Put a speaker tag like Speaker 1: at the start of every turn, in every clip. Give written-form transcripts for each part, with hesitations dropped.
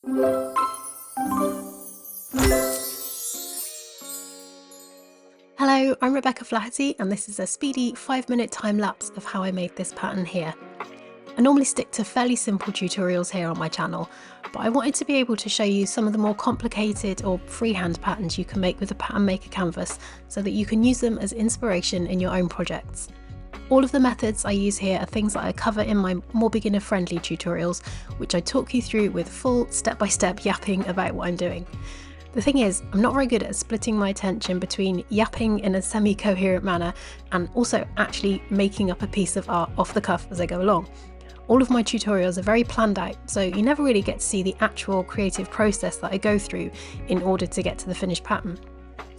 Speaker 1: Hello, I'm Rebecca Flaherty and this is a speedy 5-minute time-lapse of how I made this pattern here. I normally stick to fairly simple tutorials here on my channel, but I wanted to be able to show you some of the more complicated or freehand patterns you can make with a pattern maker canvas so that you can use them as inspiration in your own projects. All of the methods I use here are things that I cover in my more beginner-friendly tutorials, which I talk you through with full step-by-step yapping about what I'm doing. The thing is, I'm not very good at splitting my attention between yapping in a semi-coherent manner and also actually making up a piece of art off the cuff as I go along. All of my tutorials are very planned out, so you never really get to see the actual creative process that I go through in order to get to the finished pattern.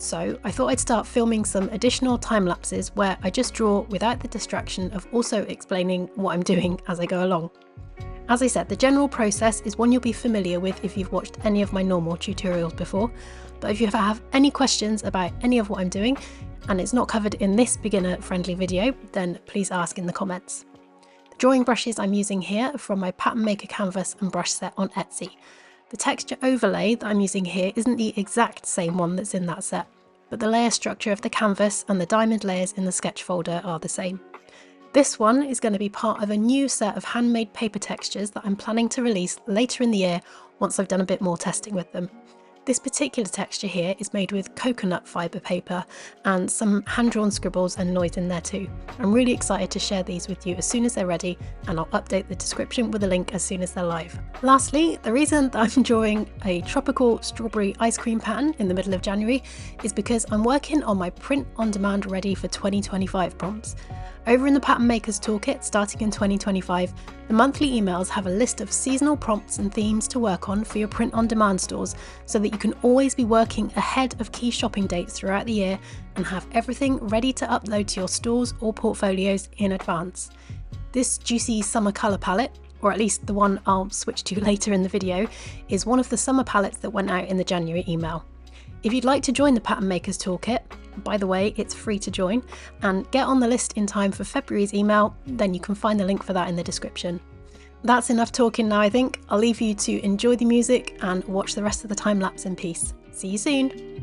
Speaker 1: So I thought I'd start filming some additional time lapses where I just draw without the distraction of also explaining what I'm doing as I go along. As I said, the general process is one you'll be familiar with if you've watched any of my normal tutorials before, but if you ever have any questions about any of what I'm doing and it's not covered in this beginner-friendly video, then please ask in the comments. The drawing brushes I'm using here are from my pattern maker canvas and brush set on Etsy. The texture overlay that I'm using here isn't the exact same one that's in that set, but the layer structure of the canvas and the diamond layers in the sketch folder are the same. This one is going to be part of a new set of handmade paper textures that I'm planning to release later in the year once I've done a bit more testing with them. This particular texture here is made with coconut fibre paper and some hand-drawn scribbles and noise in there too. I'm really excited to share these with you as soon as they're ready, and I'll update the description with a link as soon as they're live. Lastly, the reason that I'm drawing a tropical strawberry ice cream pattern in the middle of January is because I'm working on my print on demand ready for 2025 prompts. Over in the Pattern Makers Toolkit starting in 2025, the monthly emails have a list of seasonal prompts and themes to work on for your print on demand stores so that you can always be working ahead of key shopping dates throughout the year and have everything ready to upload to your stores or portfolios in advance. This juicy summer colour palette, or at least the one I'll switch to later in the video, is one of the summer palettes that went out in the January email. If you'd like to join the Pattern Makers Toolkit, by the way, it's free to join, and get on the list in time for February's email, then you can find the link for that in the description. That's enough talking now, I think. I'll leave you to enjoy the music and watch the rest of the time lapse in peace. See you soon!